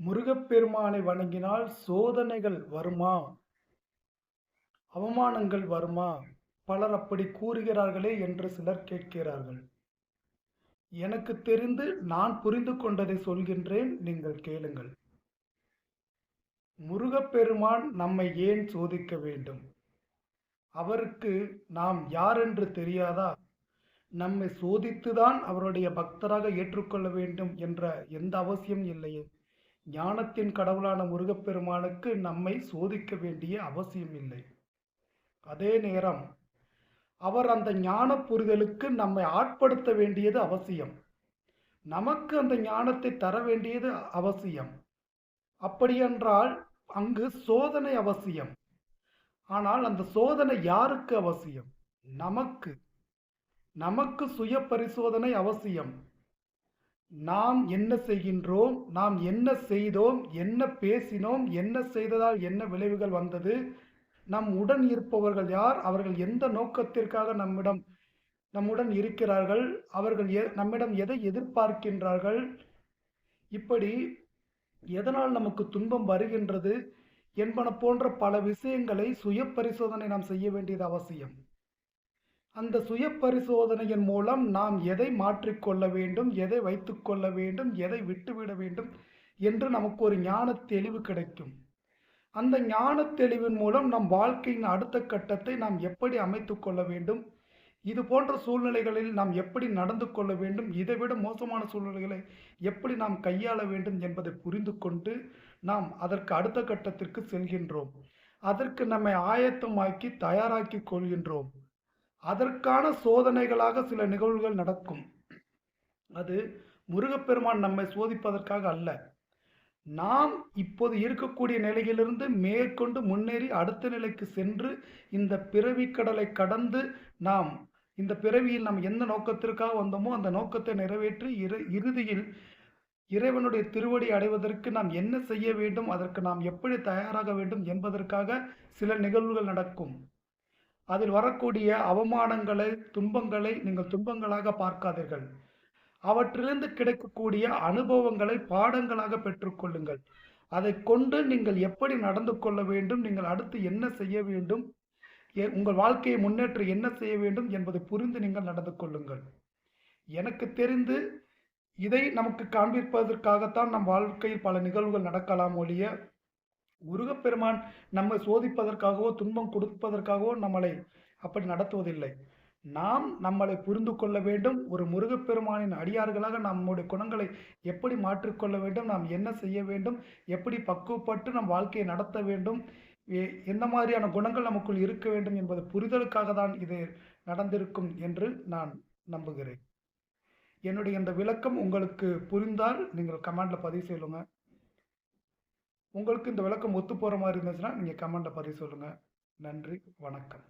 முருகப்பெருமானை வணங்கினால் சோதனைகள் வருமா? அவமானங்கள் வருமா? பலர் அப்படி கூறுகிறார்களே என்று சிலர் கேட்கிறார்கள். எனக்கு தெரிந்து நான் புரிந்து கொண்டதை சொல்கின்றேன், நீங்கள் கேளுங்கள். முருகப்பெருமான் நம்மை ஏன் சோதிக்க வேண்டும்? அவருக்கு நாம் யாரென்று தெரியாதா? நம்மை சோதித்துதான் அவருடைய பக்தராக ஏற்றுக்கொள்ள வேண்டும் என்ற எந்த அவசியம் இல்லையே. ஞானத்தின் கடவுளான முருகப்பெருமானுக்கு நம்மை சோதிக்க வேண்டிய அவசியம் இல்லை. அதே நேரம் அவர் அந்த ஞான புரிதலுக்கு நம்மை ஆட்படுத்த வேண்டியது அவசியம். நமக்கு அந்த ஞானத்தை தர வேண்டியது அவசியம். அப்படியென்றால் அங்கு சோதனை அவசியம். ஆனால் அந்த சோதனை யாருக்கு அவசியம்? நமக்கு. நமக்கு சுய பரிசோதனை அவசியம். நாம் என்ன செய்கின்றோம்? நாம் என்ன செய்தோம்? என்ன பேசினோம்? என்ன செய்ததால் என்ன விளைவுகள் வந்தது? நம் உடன் இருப்பவர்கள் யார்? அவர்கள் எந்த நோக்கத்திற்காக நம்முடன் இருக்கிறார்கள்? அவர்கள் நம்மிடம் எதை எதிர்பார்க்கின்றார்கள்? இப்படி எதனால் நமக்கு துன்பம் வருகின்றது என்பன போன்ற பல விஷயங்களை சுய பரிசோதனை நாம் செய்ய வேண்டியது அவசியம். அந்த சுய பரிசோதனையின் மூலம் நாம் எதை மாற்றிக்கொள்ள வேண்டும், எதை வைத்துக்கொள்ள வேண்டும், எதை விட்டுவிட வேண்டும் என்று நமக்கு ஒரு ஞான தெளிவு கிடைக்கும். அந்த ஞான தெளிவின் மூலம் நம் வாழ்க்கையின் அடுத்த கட்டத்தை நாம் எப்படி அமைத்துக் கொள்ள வேண்டும், இது போன்ற சூழ்நிலைகளில் நாம் எப்படி நடந்து கொள்ள வேண்டும், இதைவிட மோசமான சூழ்நிலைகளை எப்படி நாம் கையாள வேண்டும் என்பதை புரிந்து கொண்டு நாம் அதற்கு அடுத்த கட்டத்திற்கு செல்கின்றோம். அதற்கு நம்மை ஆயத்தமாக்கி தயாராக்கி கொள்கின்றோம். அதற்கான சோதனைகளாக சில நிகழ்வுகள் நடக்கும். அது முருகப்பெருமான் நம்மை சோதிப்பதற்காக அல்ல. நாம் இப்போது இருக்கக்கூடிய நிலையிலிருந்து மேற்கொண்டு முன்னேறி அடுத்த நிலைக்கு சென்று இந்த பிறவி கடலை கடந்து நாம் இந்த பிறவியில் நாம் எந்த நோக்கத்திற்காக வந்தோமோ அந்த நோக்கத்தை நிறைவேற்றி இறுதியில் இறைவனுடைய திருவடி அடைவதற்கு நாம் என்ன செய்ய வேண்டும், அதற்கு நாம் எப்படி தயாராக வேண்டும் என்பதற்காக சில நிகழ்வுகள் நடக்கும். அதில் வரக்கூடிய அவமானங்களை, துன்பங்களை நீங்கள் துன்பங்களாக பார்க்காதீர்கள். அவற்றிலிருந்து கிடைக்கக்கூடிய அனுபவங்களை பாடங்களாக பெற்றுக்கொள்ளுங்கள். அதை கொண்டு நீங்கள் எப்படி நடந்து கொள்ள வேண்டும், நீங்கள் அடுத்து என்ன செய்ய வேண்டும், உங்கள் வாழ்க்கையை முன்னேற்ற என்ன செய்ய வேண்டும் என்பதை புரிந்து நீங்கள் நடந்து கொள்ளுங்கள். எனக்கு தெரிந்து இதை நமக்கு காண்பிப்பதற்காகத்தான் நம் வாழ்க்கையில் பல நிகழ்வுகள் நடக்கலாம் ஒழிய முருகப்பெருமான் நம்மை சோதிப்பதற்காகவோ துன்பம் கொடுப்பதற்காகவோ நம்மளை அப்படி நடத்துவதில்லை. நாம் நம்மளை புரிந்து கொள்ள வேண்டும். ஒரு முருகப்பெருமானின் அடியார்களாக நம்முடைய குணங்களை எப்படி மாற்றிக்கொள்ள வேண்டும், நாம் என்ன செய்ய வேண்டும், எப்படி பக்குவப்பட்டு நம் வாழ்க்கையை நடத்த வேண்டும், எந்த மாதிரியான குணங்கள் நமக்குள் இருக்க வேண்டும் என்பது புரிதலுக்காக தான் இது நடந்திருக்கும் என்று நான் நம்புகிறேன். என்னுடைய இந்த விளக்கம் உங்களுக்கு புரிந்தால் நீங்கள் கமெண்ட்ல பதிவு சொல்லுங்க. உங்களுக்கு இந்த விளக்கம் ஒத்து போற மாதிரி இருந்துச்சுன்னா நீங்க கமெண்ட்ல பதிவு சொல்லுங்க. நன்றி, வணக்கம்.